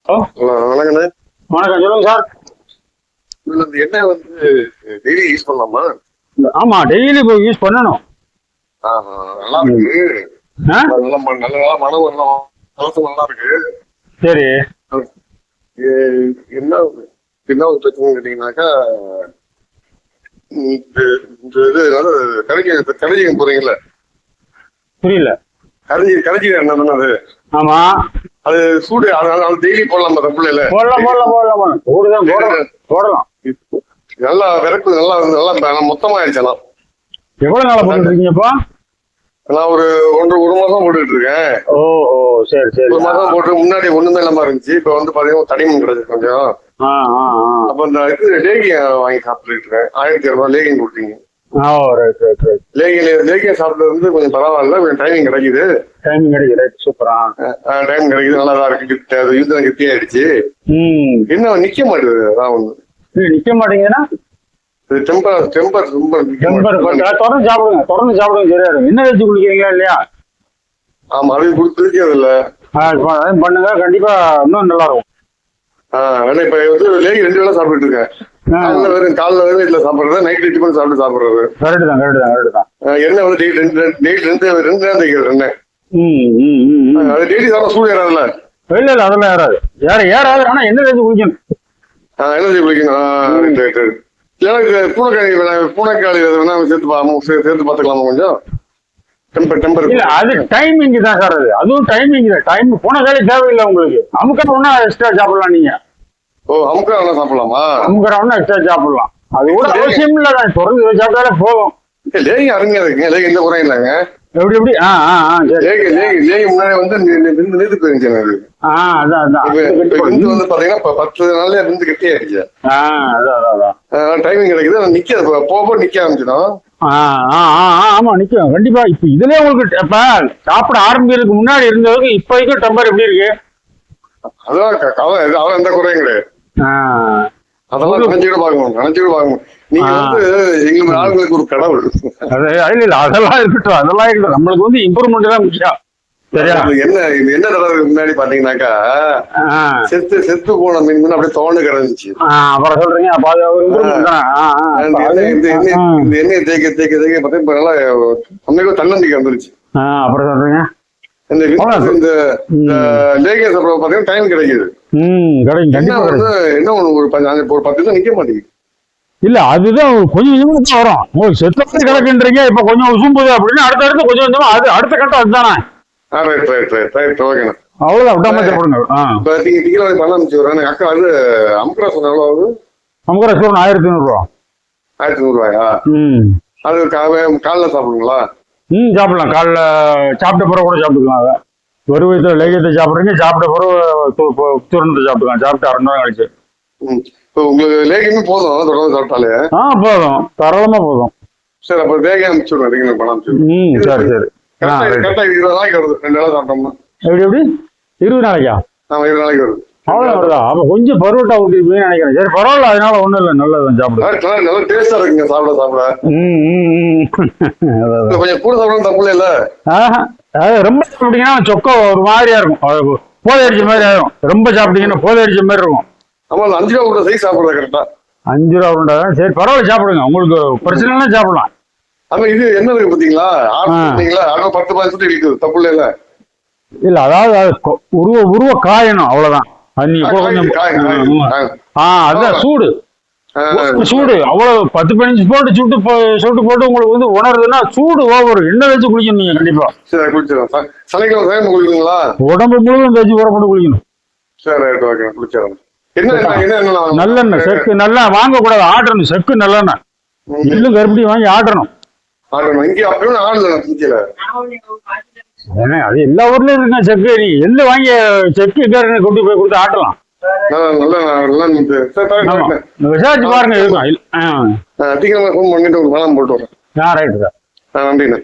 Hello, வணக்கண்ணே. வணக்கம். சொல்லுங்க சார். இந்த எண்ணெய் வந்து டெய்லி யூஸ் பண்ணலாமா? ஆமா, டெய்லி போய் யூஸ் பண்ணணும். நல்லா இருக்கு. ஆ? நல்லா நல்லா மனம் வரலாம், மனசு நல்லா இருக்கு. சரி. என்ன என்ன ஒரு பிரச்சனை கேட்டீங்கன்னாக்கா, இந்த இது கரைஞ்சி போறீங்கல்ல, புரியல. கரைஞ்சி என்ன தானே அது? ஆமா, அது சூடு. அது டெய்லி போடலாம், தப்பு இல்ல. போடலாம். கூடுதான் போடலாம். நல்லா விறகு நல்லா நல்லா மொத்தமா ஆயிடுச்சலாம். எவ்வளவு நாளா போட்டுட்டு இருக்கீங்கப்பா? நான் ஒரு மாசம் போட்டுட்டு இருக்கேன். ஓ, சரி. ஒரு மாசம் போட்டு முன்னாடி ஒண்ணுமே இல்லாம இருந்துச்சு. இப்ப வந்து பாத்தீங்கன்னா தனிமன் கிடைச்சு கொஞ்சம். அப்ப இந்த இது லேகியம் வாங்கி சாப்பிட்டுட்டு இருக்கேன். 1200 லேகியம் கொடுத்தீங்க. லேகியம் சாப்பிட்டது வந்து கொஞ்சம் பரவாயில்ல, கொஞ்சம் டைமிங் கிடைக்குது. சூப்பரா டைம் கிடைக்குது, நல்லாதான் இருக்கு. யூஸ் கெட்டி ஆயிடுச்சு. என்ன நிக்க மாட்டேங்குது, அதான் ஒண்ணு நிக்க மாட்டேங்குதுன்னா டெம்பர் ரொம்ப தொடர்ந்து சாப்பிடுங்க சரியா இருக்கும். என்ன வச்சு குளிக்கிறீங்களா இல்லையா? ஆமா, அது குடிக்கிறது இல்ல. பண்ணுங்க, கண்டிப்பா இன்னும் நல்லா இருக்கும். இப்ப வந்து லேகி 2 வேளை சாப்பிட்டு இருக்கேன். காலைல வெறும் வீட்டுல சாப்பிடுறது, நைட் டிஃபன் சாப்பிடுறது. கரெக்ட் தான். எண்ணெய் வந்து ரெண்டு தான் தைக்கிறது எண்ணெய். அது டெய்லி சாப்பிட சூடு ஏறாதுல்ல? இல்ல அதெல்லாம் ஏறாது. ஆனா என்ன வச்சு குளிக்கணும். என்ன குளிக்கணும். எனக்கு பூனைக்காளி சேர்த்து பாத்துக்கலாமா கொஞ்சம்? டெம்பர் இல்ல, அது டைமிங் தான் சார். அதுவும் டைம் பூனைக்காளி தேவையில்லை உங்களுக்கு. அமுக்கா ஒன்னா எக்ஸ்ட்ரா சாப்பிடலாம் நீங்க. அமுக்கா வேணா சாப்பிடலாமா? அமுக்கா ஒன்னா எக்ஸ்ட்ரா சாப்பிடலாம். அது கூட அவசியம் இல்ல, தொடர்ந்து சாப்பிட்டாலே போதும். லேகி அருமையா இருக்குங்க. லேகி எந்த குறையும் இல்லைங்க. எப்படி லேகி முன்னாடி வந்து நீத்து போயிருந்துச்சு எனக்கு. விந்து வந்து பாத்தீங்கன்னா 10 நாள்ல விந்து கட்டி ஆயிடுச்சு. டைமிங் கிடைக்குது, நிக்க போக நிக்க ஆரம்பிச்சிடும். ஆமா, நிக்கும் கண்டிப்பா. இப்ப இதுலயே உங்களுக்கு இப்ப சாப்பிட ஆரம்பிக்கிறதுக்கு முன்னாடி இருந்ததுக்கு இப்ப வரைக்கும் டெம்பர் எப்படி இருக்கு? அதான் எந்த குறையும் கிடையாது. அதெல்லாம் நினைச்சுட்டு பாக்கணும். நீங்க வந்து எங்க ஆளுங்களுக்கு ஒரு கடவுள். அதெல்லாம் இருக்கட்டும். நம்மளுக்கு வந்து இம்ப்ரூவ்மெண்ட் தான் முக்கியம். சரியா? என்ன நடந்ததுக்கு முன்னாடி பாத்தீங்கன்னாக்கா, செத்து போன மீன் அப்படியே தோண்டு கிடந்துச்சு. அப்புறம் சொல்றீங்க இந்த எண்ணெயை தேய்க்க பார்த்தா நல்லா அன்னைக்கு தன்னம்பிக்கை வந்துருச்சு. அப்புறம் சொல்றீங்க இந்த லேகியம் சாப்பிட பாத்தீங்கன்னா டைம் கிடைக்குது. என்ன ஒரு 10 நிமிஷம் நிக்க மாட்டேங்குது. இல்ல, அதுதான் கொஞ்சம் கொஞ்சமா வரும். உங்களுக்கு செத்த கிடக்குன்றீங்க, இப்ப கொஞ்சம் உசும்புது அப்படின்னு அடுத்த கொஞ்சம் கொஞ்சமா அது அடுத்த கட்டம் அதுதானே. அவ்வளவுதான், விடாம சாப்பிடுங்க. அக்கா வந்து அமுக்கரா சொன்ன எவ்வளவு ஆகுது? அமுக்கரா சோறு 1500 ரூபா. 1500 ரூபாயா? அது காலைல சாப்பிடுங்களா? சாப்பிடலாம். காலைல சாப்பிட்ட பிறகு கூட சாப்பிட்டுக்கலாம். அதை ஒரு வயசுல லேகியத்தை சாப்பிடுறீங்க, சாப்பிட்ட பிறகு துறந்து சாப்பிட்டுக்கலாம். சாப்பிட்டு 2 நேரம் கழிச்சு. உங்களுக்கு லேகியமே போதும், தொடர்ந்து சாப்பிட்டாலே போதும், தாராளமா போதும். சரி, அப்ப லேகியம் அனுப்பிச்சுடுறேன். பணம் சரி. கரெக்டா 20 நாளைக்கு வருது. 2 நாள் சாப்பிட்டோம்னா எப்படி 20 நாளைக்கா? 20 நாளைக்கு வருது. அவ்வளவு வருதா? அப்ப கொஞ்சம் பரோட்டா ஊட்டிருப்பீங்கன்னு நினைக்கிறேன். சரி, பரவாயில்ல, அதனால ஒண்ணும் இல்லை, நல்லதுதான். சாப்பிடுங்க, நல்லா டேஸ்டா இருக்குங்க. சாப்பிட கொஞ்சம் கூட சாப்பிடணும், தப்பு இல்ல. ரொம்ப சாப்பிட்டீங்கன்னா சொக்க ஒரு மாதிரியா இருக்கும், போதை அடிச்ச மாதிரி ஆயிரும். ரொம்ப சாப்பிட்டீங்கன்னா போதை அடிச்ச மாதிரி இருக்கும். ஆமா, 5 ரூபா உருண்டை சைஸ் சாப்பிடுறது கரெக்டா. 5 ரூபா உருண்டை. சரி, பரவாயில்ல, சாப்பிடுங்க. உங்களுக்கு பிரச்சனை சாப்பிடலாம். ஆமா, இது என்ன இருக்கு பாத்தீங்களா? 10-15 இருக்குது, தப்பு இல்ல. இல்ல, அதாவது உருவ காயணும், அவ்வளவுதான். அது நீங்க கொஞ்சம் அதுதான் சூடு அவ்வளவு 10-15 போட்டு சுட்டு போட்டு உங்களுக்கு வந்து உணருதுன்னா சூடு ஓவர். எண்ணெய் வச்சு குளிக்கணும் நீங்க கண்டிப்பா. சரி, குளிச்சிடலாம். சனிக்கிழமை குளிக்கணுங்களா? உடம்பு முழுவதும் தேய்ச்சி ஊற போட்டு குளிக்கணும். சரி, குளிச்சிடலாம். நல்லெண்ணெய் செக்கு நல்லா வாங்க கூடாது, ஆட்டணும். செக்கு நல்லெண்ணெய் எள்ளும் கருப்பட்டி வாங்கி ஆட்டணும். அது எல்லா ஊர்லயும் இருக்குங்க செக்கு. நீ எள்ளு வாங்கி செக்கு கொண்டு போய் கொடுத்து ஆட்டலாம். விசாரிச்சு பாருங்க. இருக்கும். போட்டு வரேன். Right sir. நன்றிண்ணே.